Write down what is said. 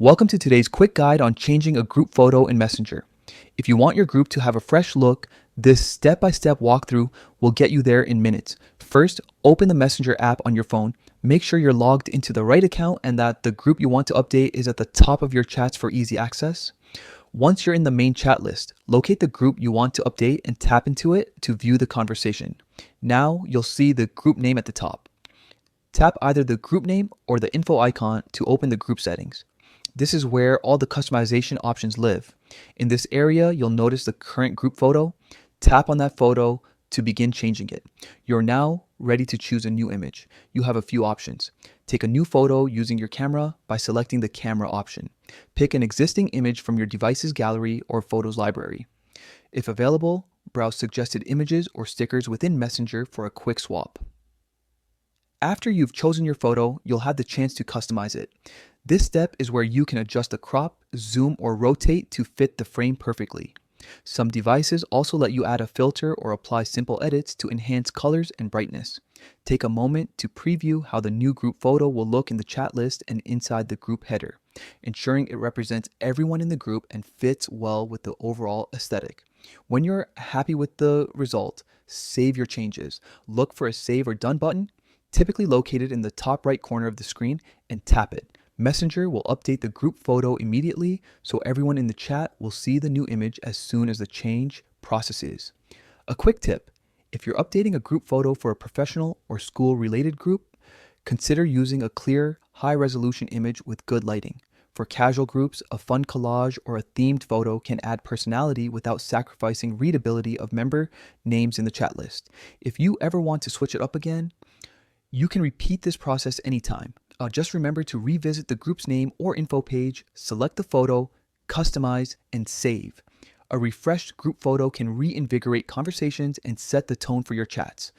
Welcome to today's quick guide on changing a group photo in Messenger. If you want your group to have a fresh look, this step-by-step walkthrough will get you there in minutes. First, open the Messenger app on your phone. Make sure you're logged into the right account and that the group you want to update is at the top of your chats for easy access. Once you're in the main chat list, locate the group you want to update and tap into it to view the conversation. Now you'll see the group name at the top. Tap either the group name or the info icon to open the group settings. This is where all the customization options live. In this area, you'll notice the current group photo. Tap on that photo to begin changing it. You're now ready to choose a new image. You have a few options. Take a new photo using your camera by selecting the camera option. Pick an existing image from your device's gallery or photos library. If available, browse suggested images or stickers within Messenger for a quick swap. After you've chosen your photo, you'll have the chance to customize it. This step is where you can adjust the crop, zoom, or rotate to fit the frame perfectly. Some devices also let you add a filter or apply simple edits to enhance colors and brightness. Take a moment to preview how the new group photo will look in the chat list and inside the group header, ensuring it represents everyone in the group and fits well with the overall aesthetic. When you're happy with the result, save your changes. Look for a Save or Done button, typically located in the top right corner of the screen, and tap it. Messenger will update the group photo immediately, so everyone in the chat will see the new image as soon as the change processes. A quick tip: if you're updating a group photo for a professional or school-related group, consider using a clear, high-resolution image with good lighting. For casual groups, a fun collage or a themed photo can add personality without sacrificing readability of member names in the chat list. If you ever want to switch it up again, you can repeat this process anytime. Just remember to revisit the group's name or info page, select the photo, customize, and save. A refreshed group photo can reinvigorate conversations and set the tone for your chats.